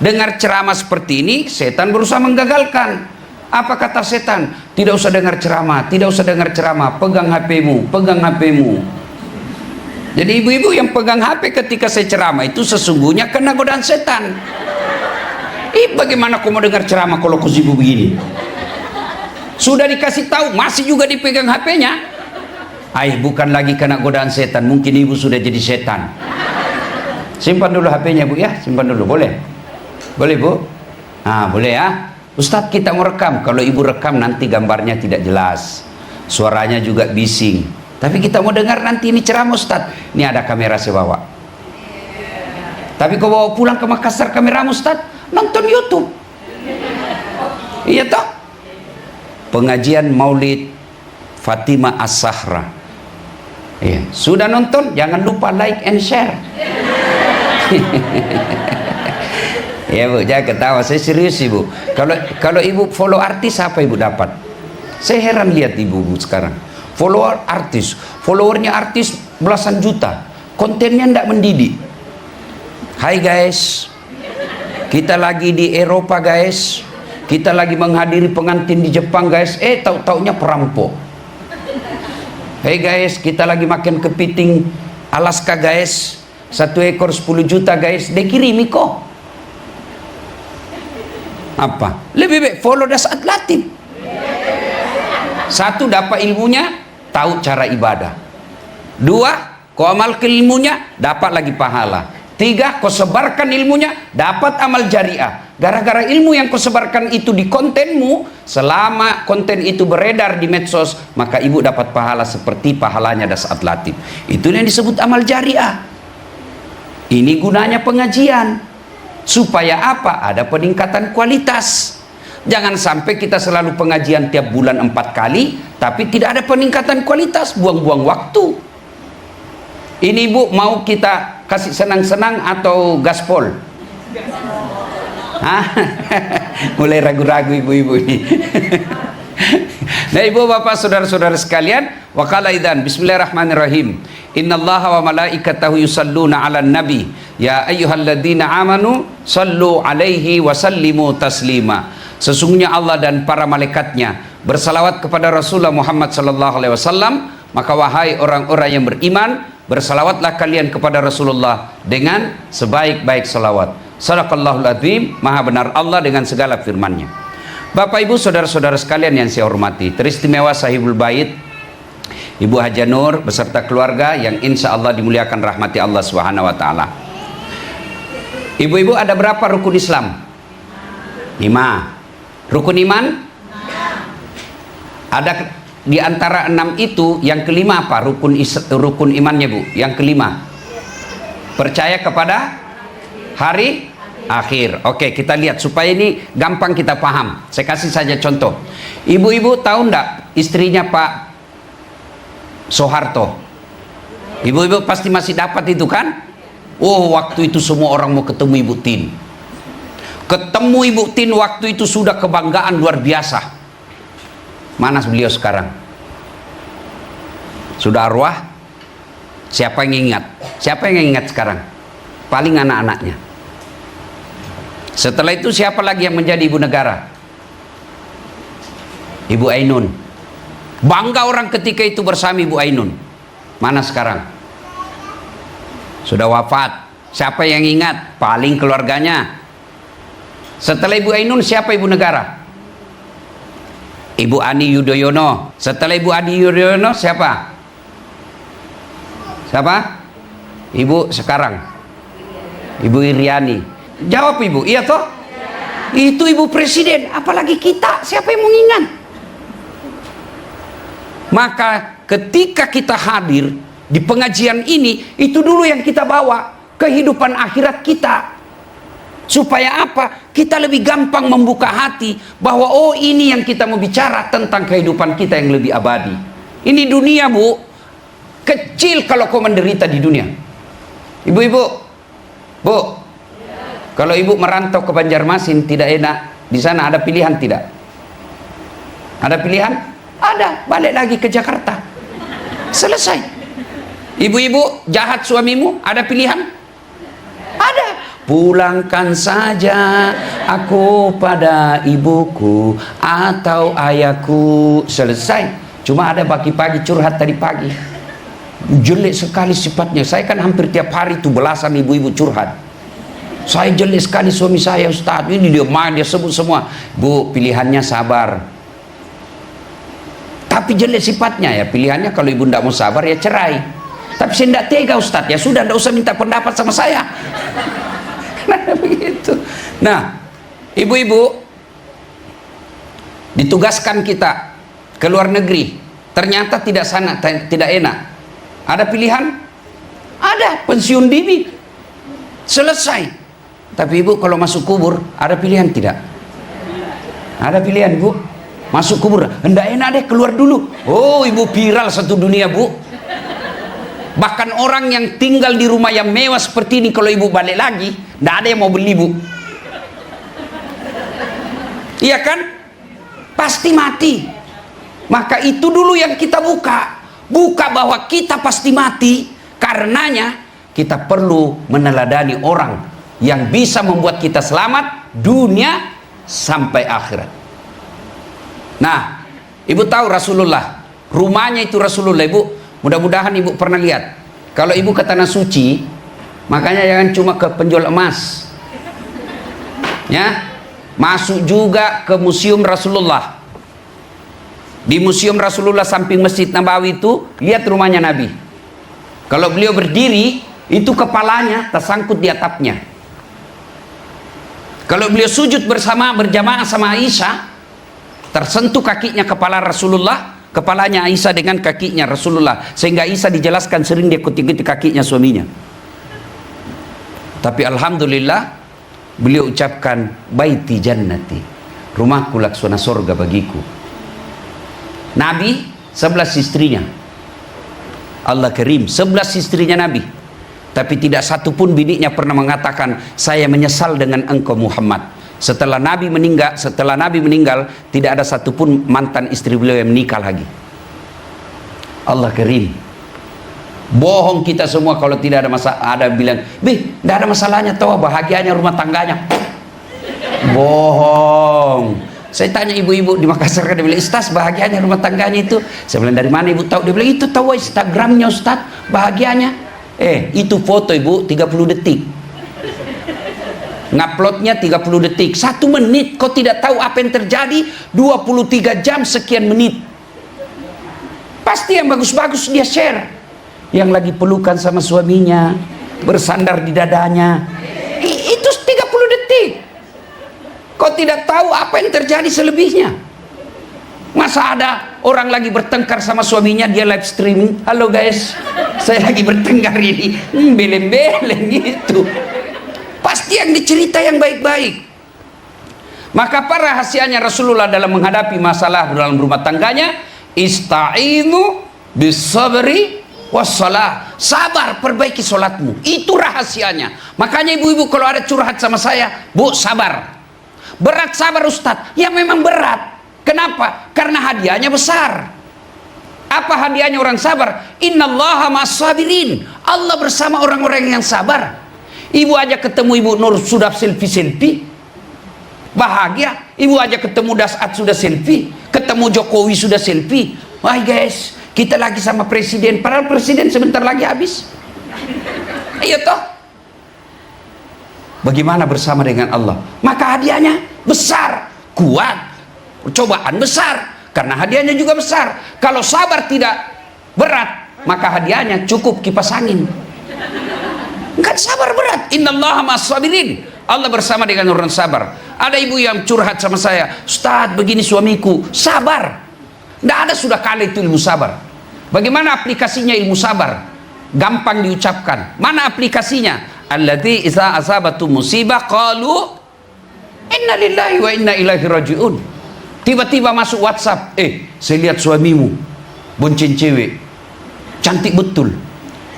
Dengar ceramah seperti ini, setan berusaha menggagalkan. Apa kata setan? Tidak usah dengar ceramah, tidak usah dengar ceramah, pegang HP-mu, pegang HP-mu. Jadi ibu-ibu yang pegang HP ketika saya ceramah itu sesungguhnya kena godaan setan. Bagaimana kau mau dengar ceramah kalau kau sibuk begini? Sudah dikasih tahu, masih juga dipegang HP-nya. Bukan lagi kena godaan setan, mungkin ibu sudah jadi setan. Simpan dulu HP-nya bu ya, simpan dulu, boleh? Boleh bu? Boleh ya. Ustadz kita mau rekam, kalau ibu rekam nanti gambarnya tidak jelas, suaranya juga bising. Tapi kita mau dengar nanti ini ceramah Ustadz. Ini ada kamera saya bawa. Tapi kau bawa pulang ke Makassar kamera Ustadz, nonton YouTube. Iya toh? Pengajian Maulid Fatimah As-Sahra. Iya. Sudah nonton? Jangan lupa like and share. Ya bu, jangan ketawa, saya serius ibu. Kalau ibu follow artis, apa ibu dapat? Saya heran lihat ibu sekarang. Follower artis, followernya artis belasan juta, kontennya tidak mendidik. Hai guys, kita lagi di Eropa guys, kita lagi menghadiri pengantin di Jepang guys. Tahu-taunya perampok. Hai guys, kita lagi makan kepiting Alaska guys, 1 ekor 10 juta guys. Dia kirimi kok. Apa? Lebih baik follow Dasat Latif. Satu, dapat ilmunya, tahu cara ibadah. 2, kau amalkan ilmunya, dapat lagi pahala. 3, kau sebarkan ilmunya, dapat amal jariah. Gara-gara ilmu yang kau sebarkan itu di kontenmu, selama konten itu beredar di medsos, maka ibu dapat pahala seperti pahalanya Dasat Latif. Itu yang disebut amal jariah. Ini gunanya pengajian. Supaya apa? Ada peningkatan kualitas. Jangan sampai kita selalu pengajian tiap bulan 4 kali, tapi tidak ada peningkatan kualitas, buang-buang waktu. Ini ibu mau kita kasih senang-senang atau gaspol? Mulai ragu-ragu ibu-ibu ini. Nah ibu bapak saudara-saudara sekalian, waqala idzan bismillahirrahmanirrahim. Innallaha wa malaikatahu yusalluna 'alan nabi ya ayyuhalladzina amanu sallu 'alaihi wa sallimu taslima. Sesungguhnya Allah dan para malaikatnya bersalawat kepada Rasulullah Muhammad sallallahu alaihi wasallam, maka wahai orang-orang yang beriman, bersalawatlah kalian kepada Rasulullah dengan sebaik-baik salawat. Shadaqallahul adzim, maha benar Allah dengan segala firman-Nya. Bapak Ibu saudara-saudara sekalian yang saya hormati, teristimewa Sahibul Bait Ibu Haja Nur beserta keluarga yang insya Allah dimuliakan rahmati Allah Subhanahu wa Ta'ala. Ibu-ibu, ada berapa rukun Islam? 5. Rukun iman? Ada di antara 6 itu, yang kelima apa? Rukun imannya bu, yang kelima percaya kepada hari akhir. Oke, kita lihat supaya ini gampang kita paham. Saya kasih saja contoh. Ibu-ibu tahu enggak istrinya Pak Soeharto? Ibu-ibu pasti masih dapat itu kan? Oh, waktu itu semua orang mau ketemu Ibu Tin. Ketemu Ibu Tin waktu itu sudah kebanggaan luar biasa. Mana beliau sekarang? Sudah arwah? Siapa yang ingat? Siapa yang ingat sekarang? Paling anak-anaknya. Setelah itu siapa lagi yang menjadi ibu negara? Ibu Ainun. Bangga orang ketika itu bersama Ibu Ainun. Mana sekarang? Sudah wafat. Siapa yang ingat? Paling keluarganya. Setelah Ibu Ainun siapa ibu negara? Ibu Ani Yudhoyono. Setelah Ibu Ani Yudhoyono siapa? Siapa? Ibu sekarang. Ibu Iriani. Jawab ibu, iya toh? Itu ibu presiden, apalagi kita, siapa yang mau ingat? Maka ketika kita hadir di pengajian ini, itu dulu yang kita bawa, kehidupan akhirat kita. Supaya apa? Kita lebih gampang membuka hati bahwa oh ini yang kita mau bicara tentang kehidupan kita yang lebih abadi. Ini dunia bu, kecil kalau kau menderita di dunia. Ibu-ibu, bu, kalau ibu merantau ke Banjarmasin tidak enak, di sana ada pilihan tidak? Ada pilihan? Ada, balik lagi ke Jakarta. Selesai. Ibu-ibu jahat suamimu, ada pilihan? Ada. pulangkan saja aku pada ibuku atau ayahku. Selesai. Cuma ada pagi-pagi curhat tadi pagi, jelek sekali sifatnya. Saya kan hampir tiap hari tuh belasan ibu-ibu curhat, saya jelek sekali suami saya Ustaz, ini dia main, dia sebut semua. Bu, pilihannya sabar, tapi jelek sifatnya ya. Pilihannya kalau ibu tidak mau sabar ya cerai. Tapi saya tidak tega Ustaz, ya sudah, tidak usah minta pendapat sama saya. Nah begitu. Nah ibu-ibu, ditugaskan kita ke luar negeri, ternyata tidak sana, tidak enak. Ada pilihan? Ada, pensiun dini, selesai. Tapi ibu kalau masuk kubur ada pilihan tidak? Ada pilihan bu, masuk kubur, hendak enak deh keluar dulu. Oh ibu viral satu dunia bu. Bahkan orang yang tinggal di rumah yang mewah seperti ini, kalau ibu balik lagi tidak ada yang mau beli bu. Iya kan? Pasti mati. Maka itu dulu yang kita buka bahwa kita pasti mati. Karenanya kita perlu meneladani orang yang bisa membuat kita selamat dunia sampai akhirat. Nah, ibu tahu Rasulullah, rumahnya itu Rasulullah ibu. Mudah-mudahan ibu pernah lihat. Kalau ibu ke tanah suci, makanya jangan cuma ke penjual emas, ya, masuk juga ke museum Rasulullah. Di museum Rasulullah samping Masjid Nabawi itu, lihat rumahnya Nabi. Kalau beliau berdiri, itu kepalanya tersangkut di atapnya. Kalau beliau sujud berjamaah sama Aisyah, tersentuh kakinya kepala Rasulullah, kepalanya Aisyah dengan kakinya Rasulullah, sehingga Aisyah dijelaskan sering dia ikuti kakinya suaminya. Tapi alhamdulillah beliau ucapkan baiti jannati, rumahku laksana sorga bagiku. Nabi 11 istrinya, Allah Karim, 11 istrinya Nabi, tapi tidak satu pun bininya pernah mengatakan saya menyesal dengan engkau Muhammad. Setelah Nabi meninggal, tidak ada satupun mantan istri beliau yang menikah lagi. Allah Karim. Bohong kita semua kalau tidak ada masalah. Ada bilang, tidak ada masalahnya, tahu bahagianya rumah tangganya. Bohong. Saya tanya ibu-ibu di Makassar, dia bilang, Ustaz bahagianya rumah tangganya itu. Saya bilang, dari mana ibu tahu? Dia bilang, itu tahu Instagramnya Ustaz bahagianya. Itu foto ibu 30 detik. Nguploadnya 30 detik, 1 menit. Kau tidak tahu apa yang terjadi 23 jam sekian menit. Pasti yang bagus-bagus dia share. Yang lagi pelukan sama suaminya, bersandar di dadanya, itu 30 detik. Kau tidak tahu apa yang terjadi selebihnya. Masa ada orang lagi bertengkar sama suaminya, dia live streaming, halo guys, saya lagi bertengkar ini, beleng-beleng gitu. Pasti yang dicerita yang baik-baik. Maka apa rahasianya Rasulullah dalam menghadapi masalah dalam rumah tangganya? Ista'inu bisabri wassalah. Sabar, perbaiki solatmu. Itu rahasianya. Makanya ibu-ibu kalau ada curhat sama saya, bu sabar. Berat sabar Ustadz. Ya memang berat. Kenapa? Karena hadiahnya besar. Apa hadiahnya orang sabar? Innallaha ma'as-sabirin. Allah bersama orang-orang yang sabar. Ibu aja ketemu Ibu Nur sudah selfie-selfie, bahagia. Ibu aja ketemu Dasat sudah selfie, ketemu Jokowi sudah selfie. Wah guys, kita lagi sama presiden, padahal presiden sebentar lagi habis. Iya toh. Bagaimana bersama dengan Allah? Maka hadiahnya besar, kuat, cobaan besar, karena hadiahnya juga besar. Kalau sabar tidak berat, maka hadiahnya cukup kipas angin. Kan sabar berat. Innallaha ma'as-sabirin. Allah bersama dengan orang sabar. Ada ibu yang curhat sama saya, Ustaz begini suamiku, sabar. Tidak ada sudah kali itu ilmu sabar. Bagaimana aplikasinya ilmu sabar? Gampang diucapkan. Mana aplikasinya? Allati iza asabatu musibah qalu inna lillahi wa inna ilaihi raji'un. Tiba-tiba masuk WhatsApp, saya lihat suamimu bonceng cewek, cantik betul.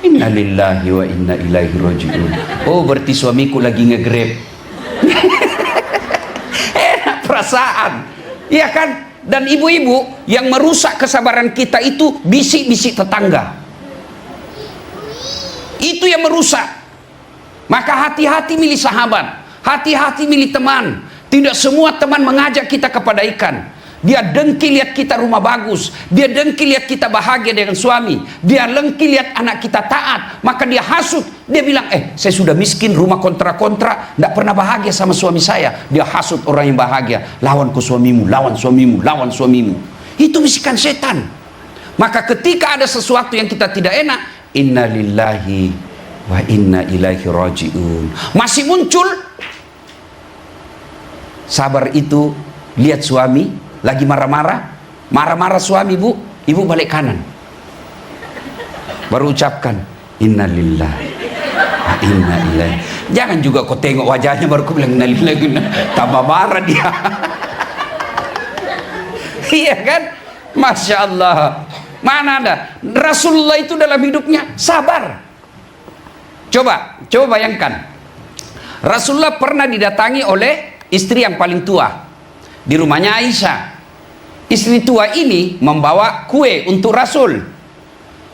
Inna lillahi wa inna ilaihi raji'un. Oh berarti suamiku lagi nge-grab. Enak perasaan, iya kan? Dan ibu-ibu yang merusak kesabaran kita itu bisik-bisik tetangga. Itu yang merusak. Maka hati-hati milih sahabat, hati-hati milih teman. Tidak semua teman mengajak kita kepada ikan. Dia dengki lihat kita rumah bagus, dia dengki lihat kita bahagia dengan suami, dia dengki lihat anak kita taat, maka dia hasut. Dia bilang, saya sudah miskin, rumah kontra-kontra, tidak pernah bahagia sama suami saya. Dia hasut orang yang bahagia. Lawan ke suamimu, lawan suamimu, lawan suamimu. Itu bisikan setan. Maka ketika ada sesuatu yang kita tidak enak, inna lillahi wa inna ilaihi raji'un, masih muncul. Sabar itu, lihat suami lagi marah-marah suami, ibu balik kanan, baru ucapkan inna lillahi wa inna ilaihi. Jangan juga kau tengok wajahnya baru kau bilang inna lillahi, tambah marah dia. Iya kan? Masya Allah. Mana ada Rasulullah itu dalam hidupnya sabar. Coba bayangkan, Rasulullah pernah didatangi oleh istri yang paling tua di rumahnya Aisyah. Istri tua ini membawa kue untuk Rasul.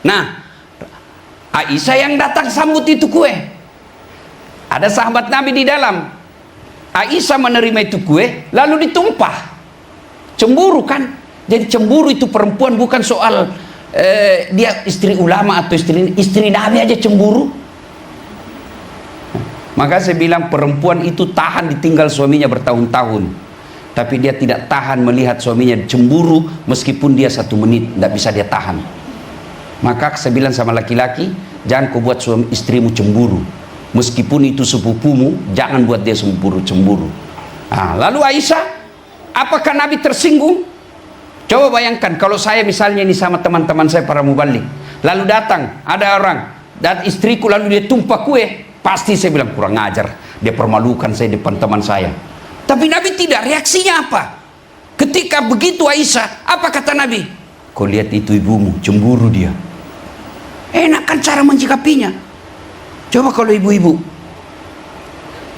Nah, Aisyah yang datang sambut itu kue. Ada sahabat Nabi di dalam. Aisyah menerima itu kue, lalu ditumpah. Cemburu kan? Jadi cemburu itu perempuan bukan soal dia istri ulama atau istri Nabi aja cemburu. Maka saya bilang perempuan itu tahan ditinggal suaminya bertahun-tahun, tapi dia tidak tahan melihat suaminya cemburu meskipun dia 1 menit, tidak bisa dia tahan. Maka saya bilang sama laki-laki, jangan kau buat suami istrimu cemburu, meskipun itu sepupumu, jangan buat dia cemburu. Nah, lalu Aisyah, apakah Nabi tersinggung? Coba bayangkan kalau saya misalnya ini sama teman-teman saya para mubalik, lalu datang ada orang dan istriku lalu dia tumpah kue, pasti saya bilang kurang ajar, dia permalukan saya depan teman saya. Tapi Nabi tidak, reaksinya apa? Ketika begitu Aisyah, apa kata Nabi? Kau lihat itu ibumu, cemburu dia. Enak kan cara menyikapinya. Coba kalau ibu-ibu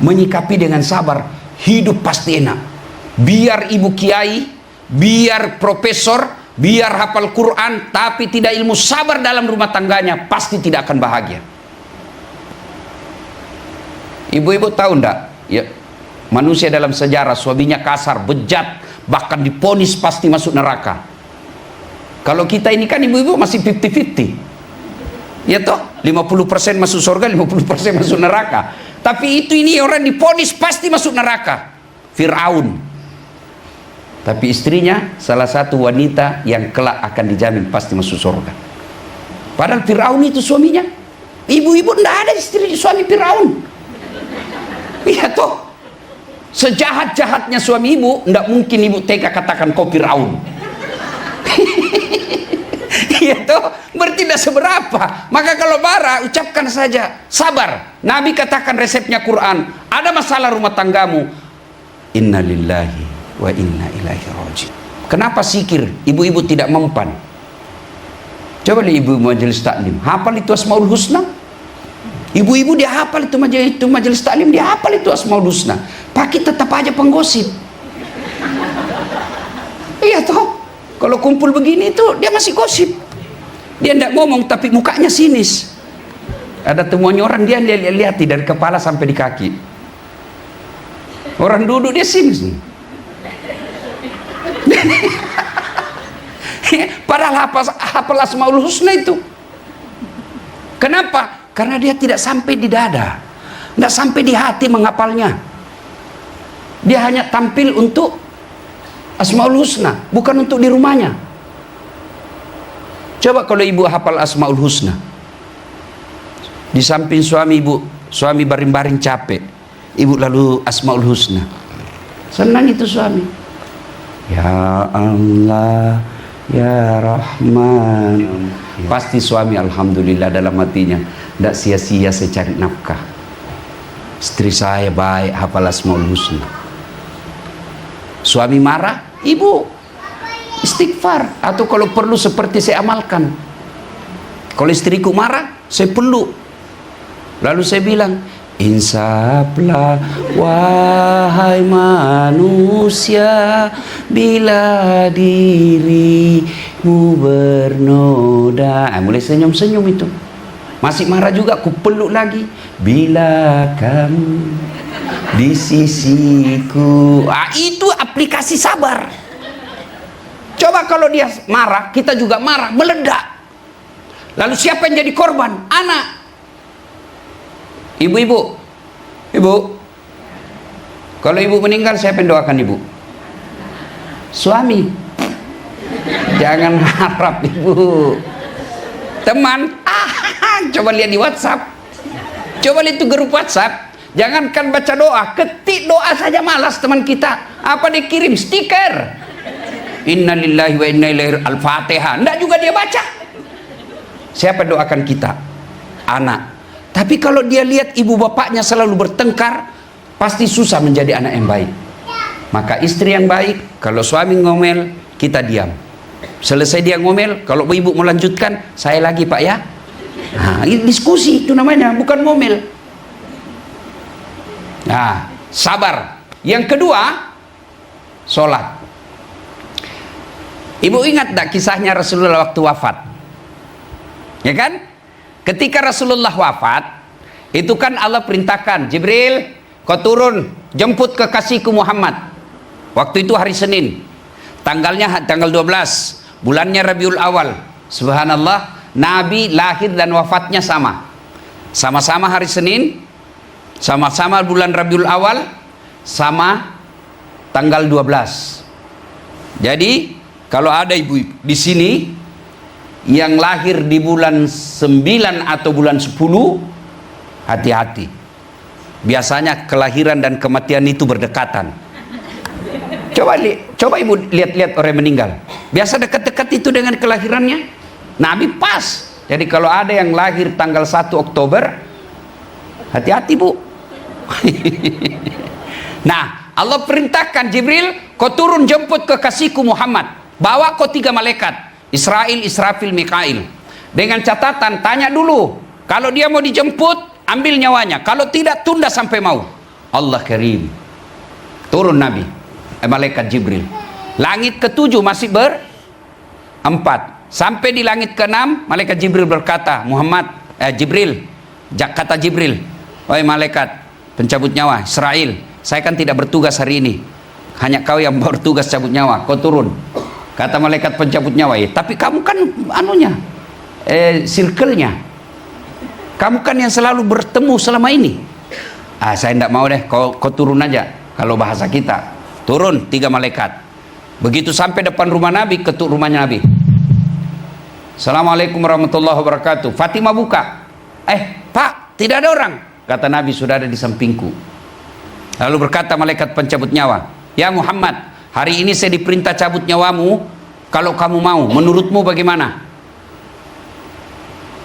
menyikapi dengan sabar, hidup pasti enak. Biar ibu kiai, biar profesor, biar hafal Quran, tapi tidak ilmu sabar dalam rumah tangganya, pasti tidak akan bahagia. Ibu-ibu tahu enggak? Ya, manusia dalam sejarah suaminya kasar, bejat, bahkan diponis pasti masuk neraka. Kalau kita ini kan ibu-ibu masih 50-50. Ya toh, 50% masuk surga, 50% masuk neraka. Tapi ini orang diponis pasti masuk neraka. Fir'aun. Tapi istrinya salah satu wanita yang kelak akan dijamin pasti masuk surga. Padahal Fir'aun itu suaminya. Ibu-ibu enggak ada istri suami Fir'aun. Iya toh, sejahat-jahatnya suami ibu, tidak mungkin ibu tega katakan kau Firaun. Iya toh, berarti tidak seberapa. Maka kalau marah, ucapkan saja sabar. Nabi katakan resepnya Quran. Ada masalah rumah tanggamu, inna lillahi wa inna ilaihi raji'un. Kenapa sikir ibu-ibu tidak mempan? Coba lihat ibu majelis taklim, hafal itu Asmaul Husna. Ibu-ibu dia hafal itu majelis taklim, dia hafal itu Asmaul Husna. Pakai tetap aja penggosip. Iya toh, kalau kumpul begini itu dia masih gosip. Dia tidak ngomong tapi mukanya sinis. Ada temuannya orang dia lihat dari kepala sampai di kaki. Orang duduk dia sinis. Padahal hafal Asmaul Husna itu. Kenapa? Karena dia tidak sampai di dada, tidak sampai di hati menghafalnya. Dia hanya tampil untuk Asmaul Husna, bukan untuk di rumahnya. Coba kalau ibu hafal Asmaul Husna, di samping suami ibu, suami baring-baring capek, ibu lalu Asmaul Husna, senang itu suami. Ya Allah, ya Rahman. Pasti suami alhamdulillah dalam hatinya, tidak sia-sia saya cari nafkah. Istri saya baik, hafal Asmaul Husna. Suami marah, ibu istighfar, atau kalau perlu seperti saya amalkan. Kalau istriku marah, saya peluk. Lalu saya bilang, insaflah wahai manusia, bila dirimu bernoda. Mulai senyum-senyum itu. Masih marah juga, ku peluk lagi. Bila kamu di sisiku. Itu aplikasi sabar. Coba kalau dia marah, kita juga marah, meledak. Lalu siapa yang jadi korban? Anak. Ibu-ibu. Ibu. Kalau ibu meninggal, siapa yang doakan ibu? Suami. Jangan harap ibu. Teman, coba lihat di WhatsApp. Coba lihat itu grup WhatsApp. Jangankan baca doa, ketik doa saja malas teman kita. Apa dikirim? Stiker. Innalillahi wa inna ilaihi Al-Fatihah. Enggak juga dia baca. Siapa doakan kita? Anak. Tapi kalau dia lihat ibu bapaknya selalu bertengkar, pasti susah menjadi anak yang baik. Maka istri yang baik, kalau suami ngomel, kita diam. Selesai dia ngomel, kalau ibu melanjutkan, saya lagi pak ya. Nah, ini diskusi itu namanya, bukan ngomel. Nah, sabar. Yang kedua, sholat. Ibu ingat tak kisahnya Rasulullah waktu wafat? Ya kan? Ketika Rasulullah wafat, itu kan Allah perintahkan, Jibril, kau turun, jemput kekasihku Muhammad. Waktu itu hari Senin. Tanggalnya tanggal 12. Bulannya Rabiul Awal. Subhanallah, Nabi lahir dan wafatnya sama. Sama-sama hari Senin, sama-sama bulan Rabiul Awal, sama tanggal 12. Jadi, kalau ada ibu di sini yang lahir di bulan 9 atau bulan 10, hati-hati. Biasanya kelahiran dan kematian itu berdekatan. Coba ibu lihat-lihat orang meninggal. Biasa dekat-dekat itu dengan kelahirannya. Nabi pas. Jadi kalau ada yang lahir tanggal 1 Oktober, hati-hati bu. Nah, Allah perintahkan Jibril, kau turun jemput kekasihku Muhammad. Bawa kau 3 malaikat. Israel, Israfil, Mikail. Dengan catatan, tanya dulu. Kalau dia mau dijemput, ambil nyawanya. Kalau tidak, tunda sampai mau. Allah Karim. Turun Nabi. Malaikat Jibril. Langit ke-7 masih berempat. Sampai di langit ke-6, malaikat Jibril berkata, Jibril, kata Jibril, wahai malaikat pencabut nyawa Israel, saya kan tidak bertugas hari ini, hanya kau yang bertugas cabut nyawa, kau turun. Kata malaikat pencabut nyawa, tapi kamu kan circle-nya, kamu kan yang selalu bertemu selama ini. Saya tidak mau deh, kau turun aja. Kalau bahasa kita, turun 3 malaikat. Begitu sampai depan rumah Nabi, ketuk rumahnya Nabi. Assalamualaikum warahmatullahi wabarakatuh. Fatimah buka. Pak, tidak ada orang. Kata Nabi, sudah ada di sampingku. Lalu berkata malaikat pencabut nyawa, ya Muhammad, hari ini saya diperintah cabut nyawamu. Kalau kamu mau, menurutmu bagaimana?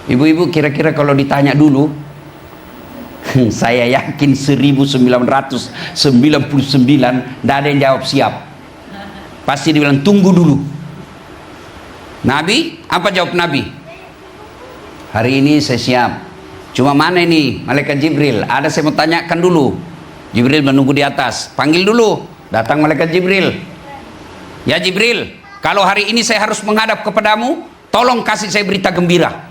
Ibu-ibu kira-kira kalau ditanya dulu, saya yakin 1999 tidak ada yang jawab siap. Pasti dibilang tunggu dulu. Nabi, apa jawab Nabi? Hari ini saya siap. Cuma mana ini malaikat Jibril? Ada saya mau tanyakan dulu. Jibril menunggu di atas. Panggil dulu. Datang malaikat Jibril. Ya Jibril, kalau hari ini saya harus menghadap kepadamu, tolong kasih saya berita gembira.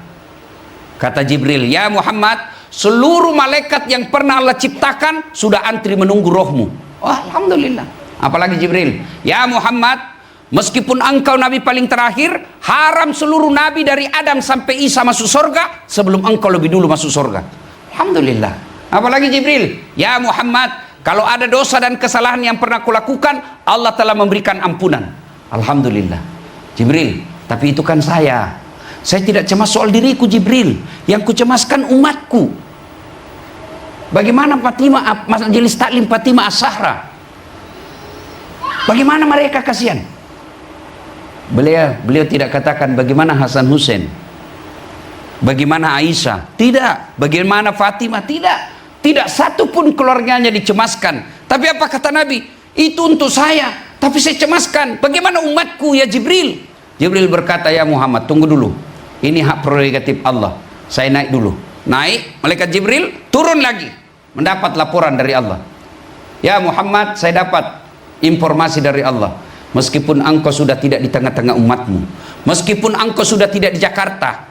Kata Jibril, ya Muhammad, seluruh malaikat yang pernah Allah ciptakan sudah antri menunggu rohmu. Oh, alhamdulillah. Apalagi Jibril, ya Muhammad, meskipun engkau nabi paling terakhir, haram seluruh nabi dari Adam sampai Isa masuk surga sebelum engkau lebih dulu masuk surga. Alhamdulillah. Apalagi Jibril, ya Muhammad, kalau ada dosa dan kesalahan yang pernah kulakukan, Allah telah memberikan ampunan. Alhamdulillah. Jibril, tapi itu kan saya tidak cemas soal diriku Jibril, yang kucemaskan umatku. Bagaimana Fatimah, majelis taklim Fatimah As-Sahra? Bagaimana mereka kasihan? Beliau tidak katakan bagaimana Hasan Hussein, bagaimana Aisyah, tidak. Bagaimana Fatimah, tidak. Tidak satu pun keluarganya dicemaskan. Tapi apa kata Nabi? Itu untuk saya, tapi saya cemaskan. Bagaimana umatku ya Jibril? Jibril berkata, ya Muhammad, tunggu dulu. Ini hak prerogatif Allah. Saya naik dulu. Naik, malaikat Jibril turun lagi, mendapat laporan dari Allah. Ya Muhammad, saya dapat informasi dari Allah. Meskipun engkau sudah tidak di tengah-tengah umatmu, meskipun engkau sudah tidak di Jakarta,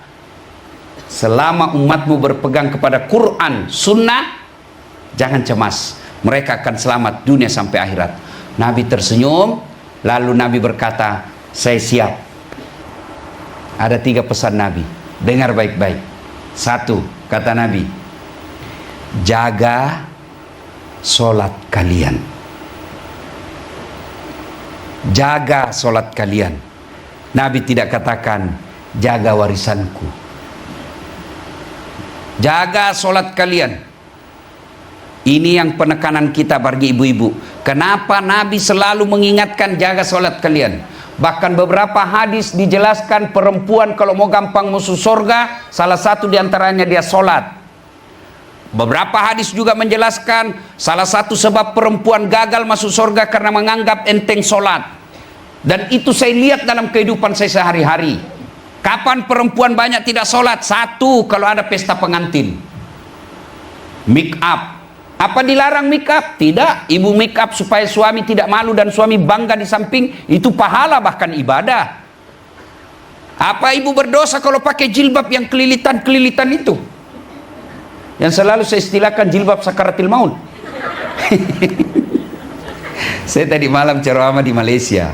selama umatmu berpegang kepada Quran, Sunnah, jangan cemas, mereka akan selamat dunia sampai akhirat. Nabi tersenyum, lalu Nabi berkata, saya siap. Ada 3 pesan Nabi, dengar baik-baik. 1, kata Nabi, jaga solat kalian. Jaga solat kalian. Nabi tidak katakan jaga warisanku. Jaga solat kalian. Ini yang penekanan kita bagi ibu-ibu. Kenapa Nabi selalu mengingatkan jaga solat kalian? Bahkan beberapa hadis dijelaskan perempuan kalau mau gampang masuk surga, salah satu diantaranya dia solat. Beberapa hadis juga menjelaskan salah satu sebab perempuan gagal masuk surga karena menganggap enteng solat. Dan itu saya lihat dalam kehidupan saya sehari-hari. Kapan perempuan banyak tidak solat? 1, kalau ada pesta pengantin. Make up. Apa dilarang make up? Tidak. Ibu make up supaya suami tidak malu dan suami bangga di samping. Itu pahala, bahkan ibadah. Apa ibu berdosa kalau pakai jilbab yang kelilitan-kelilitan itu? Yang selalu saya istilahkan jilbab sakaratil maut. Saya tadi malam ceramah di Malaysia.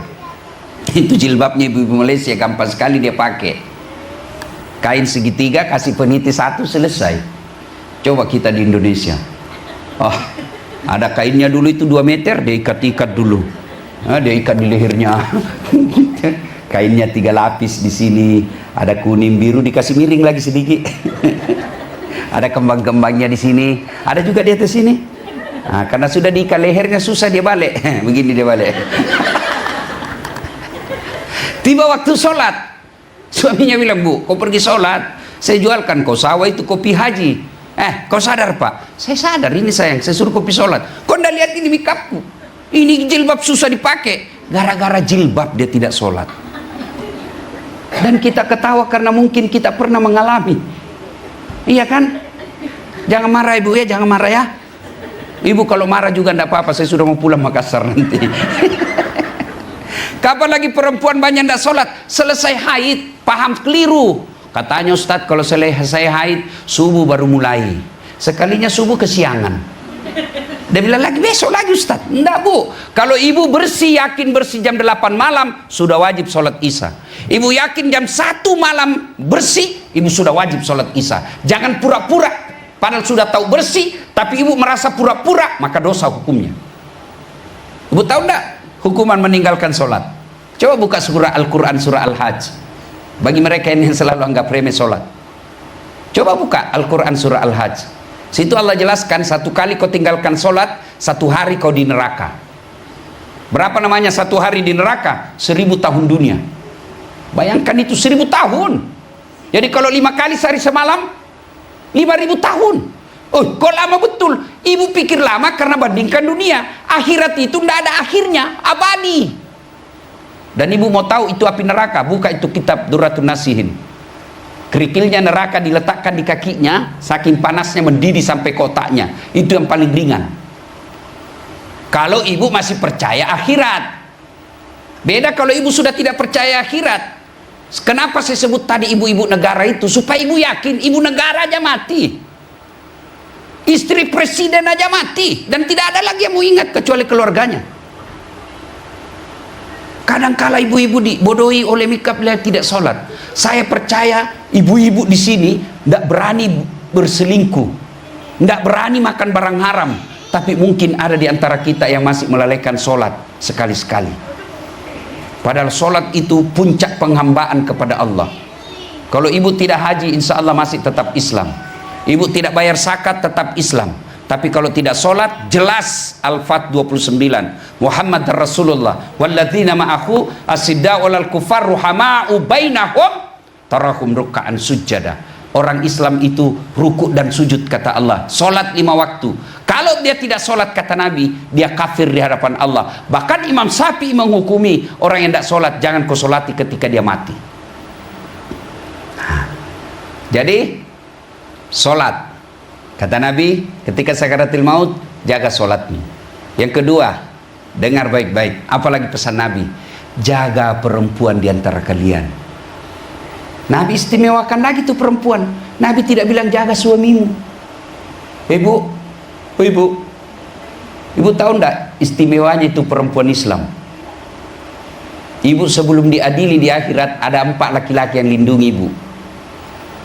Itu jilbabnya ibu-ibu Malaysia, gampang sekali dia pakai. Kain segitiga, kasih peniti 1, selesai. Coba kita di Indonesia. Oh, ada kainnya dulu itu 2 meter, dia ikat-ikat dulu. Dia ikat di lehernya. Kainnya 3 lapis di sini, ada kuning biru, dikasih miring lagi sedikit. Ada kembang-kembangnya di sini, ada juga di atas sini. Nah, karena sudah diikat lehernya susah dia balik. Begini dia balik. Tiba waktu sholat, suaminya bilang, bu, kau pergi sholat, saya jualkan kau sawah itu kopi haji. Kau sadar pak? Saya sadar, ini sayang, saya suruh kopi sholat. Kau ndak lihat ini mikapku, ini jilbab susah dipakai. Gara-gara jilbab dia tidak sholat. Dan kita ketawa karena mungkin kita pernah mengalami. Iya kan? Jangan marah ibu ya, jangan marah ya. Ibu kalau marah juga ndak apa-apa, saya sudah mau pulang Makassar nanti. Kapan lagi perempuan banyak tidak sholat? Selesai haid, paham keliru. Katanya Ustadz, kalau selesai haid, subuh baru mulai. Sekalinya subuh kesiangan. Dia bilang lagi, besok lagi Ustadz. Enggak bu, kalau ibu bersih, yakin bersih jam 8 malam, sudah wajib sholat isya. Ibu yakin jam 1 malam bersih, ibu sudah wajib sholat isya. Jangan pura-pura, padahal sudah tahu bersih, tapi ibu merasa pura-pura, maka dosa hukumnya. Ibu tahu enggak? Hukuman meninggalkan sholat. Coba buka surah Al-Quran, surah Al-Hajj. Bagi mereka ini yang selalu anggap remeh sholat, coba buka Al-Quran surah Al-Hajj. Situ Allah jelaskan, 1 kali kau tinggalkan sholat, 1 hari kau di neraka. Berapa namanya 1 hari di neraka? 1000 tahun dunia. Bayangkan itu 1000 tahun. Jadi kalau 5 kali sehari semalam, 5000 tahun. Oh, kok lama betul. Ibu pikir lama karena bandingkan dunia. Akhirat itu tidak ada akhirnya, abadi. Dan ibu mau tahu itu api neraka, buka itu kitab Durratun Nasihin. Kerikilnya neraka diletakkan di kakinya, saking panasnya mendidih sampai kotaknya. Itu yang paling ringan. Kalau ibu masih percaya akhirat. Beda kalau ibu sudah tidak percaya akhirat. Kenapa saya sebut tadi ibu-ibu negara itu? Supaya ibu yakin, ibu negara aja mati. Istri presiden aja mati, dan tidak ada lagi yang mau ingat kecuali keluarganya. Kadangkala ibu-ibu dibodohi oleh mikap tidak sholat. Saya percaya ibu-ibu di sini tidak berani berselingkuh, tidak berani makan barang haram, tapi mungkin ada di antara kita yang masih melalaikan sholat sekali-sekali. Padahal sholat itu puncak penghambaan kepada Allah. Kalau ibu tidak haji, insya Allah masih tetap Islam. Ibu tidak bayar zakat, tetap Islam. Tapi kalau tidak sholat, jelas Al-Fat 29, Muhammad Rasulullah walladzina ma'ahu asidda'u 'alal kufar ruhama'u bainahum tarahum ruk'an sujada. Orang Islam itu rukuk dan sujud, kata Allah. Sholat 5 waktu. Kalau dia tidak sholat, kata Nabi, dia kafir di hadapan Allah. Bahkan Imam Syafi'i menghukumi orang yang tidak sholat, jangan kau sholati ketika dia mati. Jadi sholat, kata Nabi, ketika sakaratul maut, jaga sholatmu. Yang kedua, dengar baik-baik, apalagi pesan Nabi, jaga perempuan di antara kalian. Nabi istimewakan lagi tuh perempuan. Nabi tidak bilang jaga suamimu. Ibu, ibu, ibu tahu enggak istimewanya itu perempuan Islam? Ibu sebelum diadili di akhirat ada 4 laki-laki yang lindungi ibu.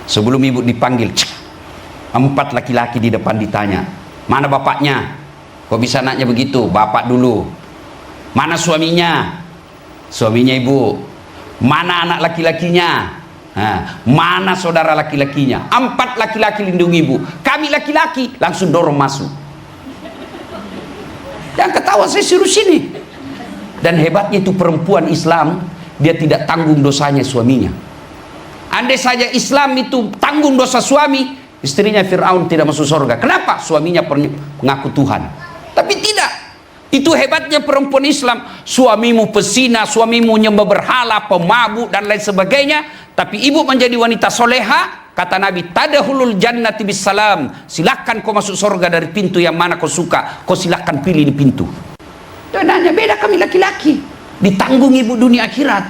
Sebelum ibu dipanggil, 4 laki-laki di depan ditanya, mana bapaknya? Kok bisa anaknya begitu? Bapak dulu. Mana suaminya? Suaminya ibu. Mana anak laki-lakinya? Mana saudara laki-lakinya? 4 laki-laki lindungi ibu. Kami laki-laki langsung dorong masuk. Yang ketawa saya suruh sini. Dan hebatnya itu perempuan Islam, dia tidak tanggung dosanya suaminya. Andai saja Islam itu tanggung dosa suami, istrinya Fir'aun tidak masuk surga. Kenapa? Suaminya mengaku Tuhan. Tapi tidak. Itu hebatnya perempuan Islam. Suamimu pesina, suamimu nyembah berhala, pemabuk dan lain sebagainya, tapi ibu menjadi wanita soleha. Kata Nabi, tadahulul jannati bisalam. Silakan kau masuk surga dari pintu yang mana kau suka. Kau silakan pilih di pintu. Itu nanya, beda kami laki-laki. Ditanggung ibu dunia akhirat.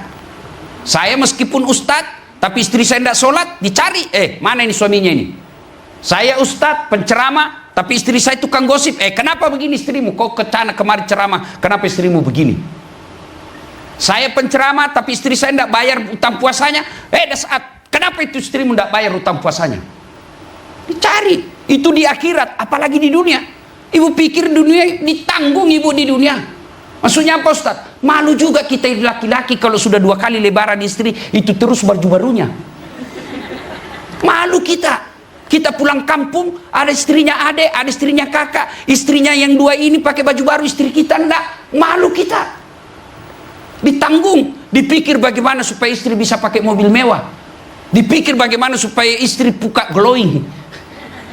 Saya meskipun ustadz, tapi istri saya tidak sholat, dicari. Mana ini suaminya ini? Saya ustadz, penceramah, tapi istri saya tukang gosip. Kenapa begini istrimu? Kau kecana kemarin ceramah, kenapa istrimu begini? Saya penceramah, tapi istri saya tidak bayar utang puasanya. Saat, kenapa itu istrimu tidak bayar utang puasanya? Dicari. Itu di akhirat, apalagi di dunia. Ibu pikir dunia ditanggung ibu di dunia. Maksudnya apa Ustaz? Malu juga kita laki-laki kalau sudah 2 kali lebaran istri itu terus baju-barunya. Malu kita. Kita pulang kampung, ada istrinya adek, ada istrinya kakak, istrinya yang 2 ini pakai baju baru, istri kita enggak. Malu kita. Ditanggung, dipikir bagaimana supaya istri bisa pakai mobil mewah. Dipikir bagaimana supaya istri buka glowing.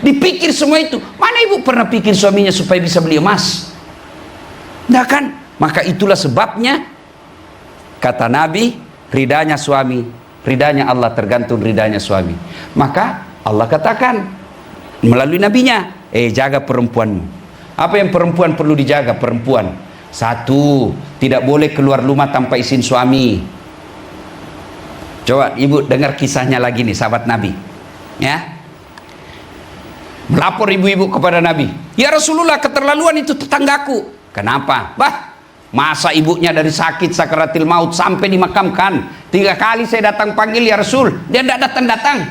Dipikir semua itu. Mana ibu pernah pikir suaminya supaya bisa beli emas? Enggak kan? Maka itulah sebabnya kata Nabi, ridanya suami, ridanya Allah tergantung ridanya suami. Maka Allah katakan melalui nabinya, jaga perempuanmu. Apa yang perempuan perlu dijaga? Perempuan, 1, tidak boleh keluar rumah tanpa izin suami. Coba ibu dengar kisahnya lagi nih, sahabat Nabi. Ya. Melapor ibu-ibu kepada Nabi, ya Rasulullah, keterlaluan itu tetanggaku. Kenapa? Masa ibunya dari sakit sakaratil maut sampai dimakamkan, 3 kali saya datang panggil ya Rasul, dia tidak datang-datang.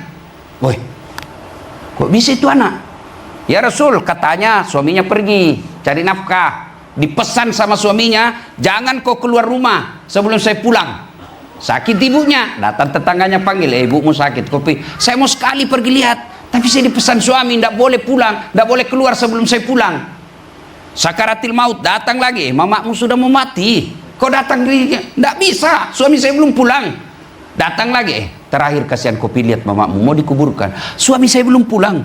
Woi, kok bisa itu anak? Ya Rasul, katanya suaminya pergi cari nafkah, dipesan sama suaminya, jangan kau keluar rumah sebelum saya pulang. Sakit ibunya, datang tetangganya panggil, ibumu sakit, kopi. Saya mau sekali pergi lihat, tapi saya dipesan suami, tidak boleh pulang, tidak boleh keluar sebelum saya pulang. Sakaratil maut, datang lagi, mamamu sudah mau mati, kau datang lagi, tidak bisa, suami saya belum pulang. Datang lagi, terakhir kasihan kopi, lihat mamamu mau dikuburkan, suami saya belum pulang.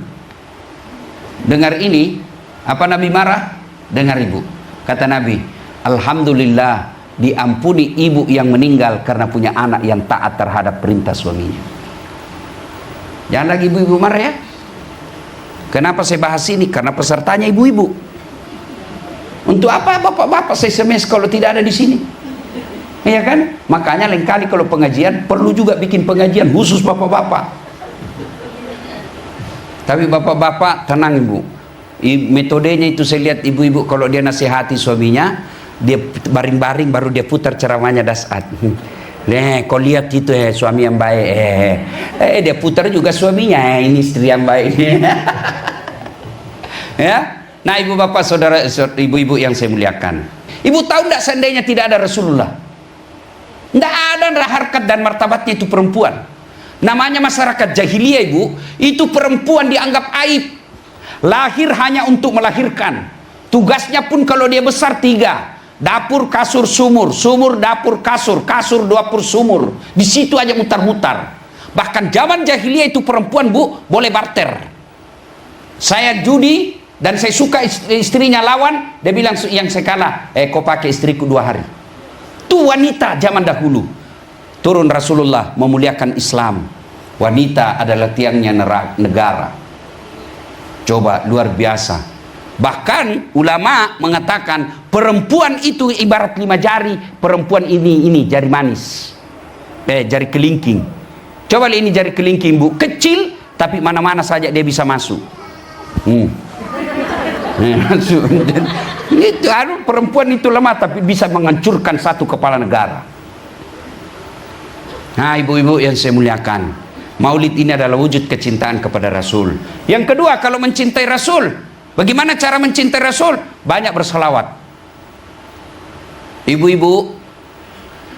Dengar ini, apa Nabi marah? Dengar ibu, kata Nabi, alhamdulillah diampuni ibu yang meninggal karena punya anak yang taat terhadap perintah suaminya. Jangan lagi ibu-ibu marah ya. Kenapa saya bahas ini? Karena pesertanya ibu-ibu. Untuk apa bapak-bapak saya SMS kalau tidak ada di sini? Iya kan? Makanya lain kali kalau pengajian perlu juga bikin pengajian khusus bapak-bapak. Tapi bapak-bapak tenang ibu. Metodenya itu saya lihat ibu-ibu kalau dia nasihati suaminya, dia baring-baring baru dia putar ceramahnya dasat. Kau lihat itu suami yang baik. Dia putar juga suaminya, ini istri yang baik. Ya. Nah ibu bapak saudara ibu-ibu yang saya muliakan, ibu tahu tidak seandainya tidak ada Rasulullah, tidak ada harkat dan martabatnya itu perempuan. Namanya masyarakat jahiliyah ibu, itu perempuan dianggap aib. Lahir hanya untuk melahirkan. Tugasnya pun kalau dia besar 3, dapur kasur sumur, sumur dapur kasur, kasur dapur sumur. Di situ aja mutar-mutar. Bahkan zaman jahiliyah itu perempuan bu boleh barter. Saya judi dan saya suka istrinya lawan, dia bilang yang saya kalah, kau pakai istriku 2 hari. Itu wanita zaman dahulu. Turun Rasulullah memuliakan Islam. Wanita adalah tiangnya negara. Coba luar biasa. Bahkan ulama mengatakan perempuan itu ibarat 5 jari. Perempuan ini jari manis, jari kelingking. Coba lihat ini jari kelingking bu, kecil tapi mana-mana saja dia bisa masuk. Masuk. Itu perempuan itu lemah tapi bisa menghancurkan satu kepala negara. Nah, ibu-ibu yang saya muliakan, Maulid ini adalah wujud kecintaan kepada Rasul. Yang kedua, kalau mencintai Rasul, bagaimana cara mencintai Rasul? Banyak berselawat. Ibu-ibu,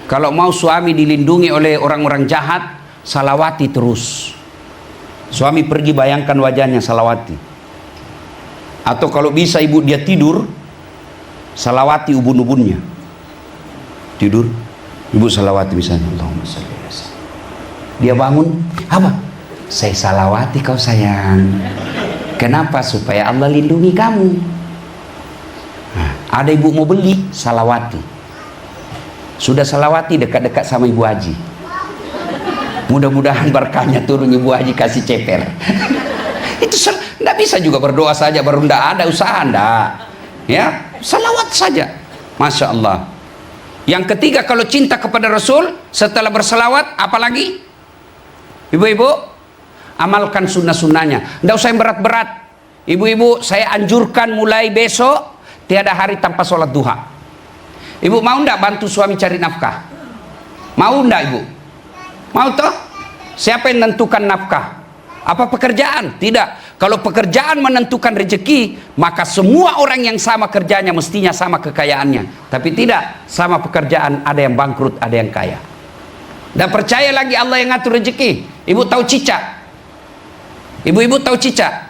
kalau mau suami dilindungi oleh orang-orang jahat, salawati terus. Suami pergi, bayangkan wajahnya, salawati. Atau kalau bisa ibu dia tidur, salawati ubun-ubunnya. Tidur, ibu salawati misalnya, Allahumma shalli ala sayyidina. Dia bangun, apa? Saya salawati kau sayang. Kenapa? Supaya Allah lindungi kamu. Nah, ada ibu mau beli, salawati. Sudah salawati, dekat-dekat sama Ibu Haji. Mudah-mudahan berkahnya turun, Ibu Haji kasih ceper. Itu tidak bisa juga berdoa saja, baru tidak ada usaha, tidak. Ya, salawat saja. Masya Allah. Yang ketiga, kalau cinta kepada Rasul, setelah berselawat, apalagi? Ibu-ibu, amalkan sunnah-sunnahnya. Tidak usah yang berat-berat. Ibu-ibu, saya anjurkan mulai besok, tiada hari tanpa sholat duha. Ibu mau tidak bantu suami cari nafkah? Mau tidak ibu? Mau toh? Siapa yang menentukan nafkah? Apa pekerjaan? Tidak. Kalau pekerjaan menentukan rezeki, maka semua orang yang sama kerjanya mestinya sama kekayaannya. Tapi tidak, sama pekerjaan ada yang bangkrut, ada yang kaya. Dan percaya lagi Allah yang ngatur rezeki. Ibu tahu cicak? Ibu-ibu tahu cicak?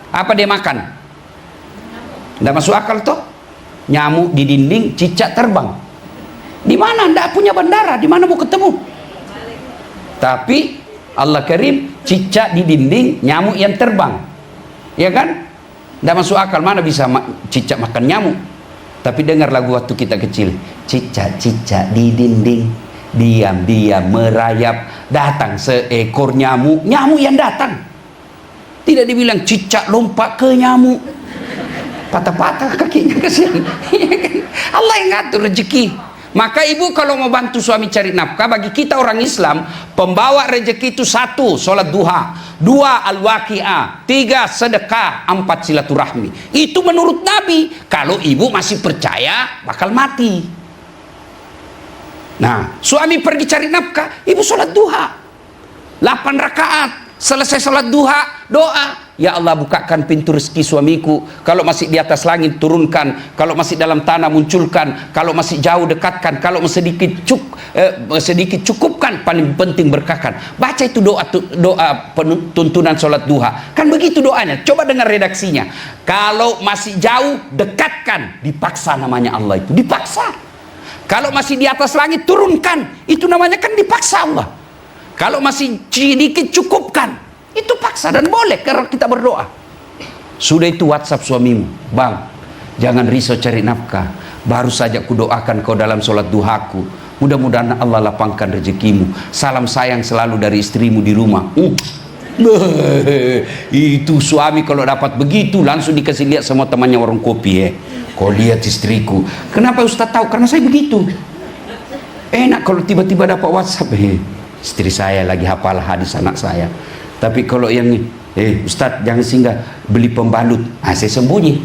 Apa dia makan? Tidak masuk akal toh? Nyamuk di dinding, cicak terbang. Di mana? Tidak punya bandara. Di mana mau ketemu? Tapi Allah Karim, cicak di dinding, nyamuk yang terbang. Ya kan? Tidak masuk akal. Mana bisa cicak makan nyamuk? Tapi dengar lagu waktu kita kecil. Cicak-cicak di dinding, diam-diam merayap, datang seekor nyamuk. Nyamuk yang datang. Tidak dibilang cicak lompat ke nyamuk, patah-patah kakinya, kesian. Allah yang ngatur rezeki. Maka ibu kalau mau bantu suami cari nafkah, bagi kita orang Islam, pembawa rezeki itu 1, sholat duha, 2, al-waqi'ah, 3, sedekah, 4, silaturahmi. Itu menurut Nabi. Kalau ibu masih percaya bakal mati. Nah, suami pergi cari nafkah, ibu sholat duha 8 rakaat. Selesai sholat duha, doa, ya Allah bukakan pintu rezeki suamiku. Kalau masih di atas langit turunkan, kalau masih dalam tanah munculkan, kalau masih jauh dekatkan, kalau sedikit cukupkan, paling penting berkahkan. Baca itu doa tuntunan sholat duha. Kan begitu doanya. Coba dengar redaksinya. Kalau masih jauh dekatkan, dipaksa namanya Allah itu, dipaksa. Kalau masih di atas langit turunkan, itu namanya kan dipaksa Allah. Kalau masih sedikit cukupkan, itu paksa dan boleh karena kita berdoa. Sudah itu WhatsApp suamimu, bang, jangan risau cari nafkah. Baru saja kudoakan kau dalam sholat duhaku. Mudah-mudahan Allah lapangkan rezekimu. Salam sayang selalu dari istrimu di rumah. Itu suami kalau dapat begitu langsung dikasih lihat sama temannya warung kopi. Kau lihat istriku. Kenapa Ustaz tahu? Karena saya begitu. Enak kalau tiba-tiba dapat WhatsApp. Istri saya lagi hafal hadis anak saya. Tapi kalau yang Ustaz jangan singgah beli pembalut, saya sembunyi.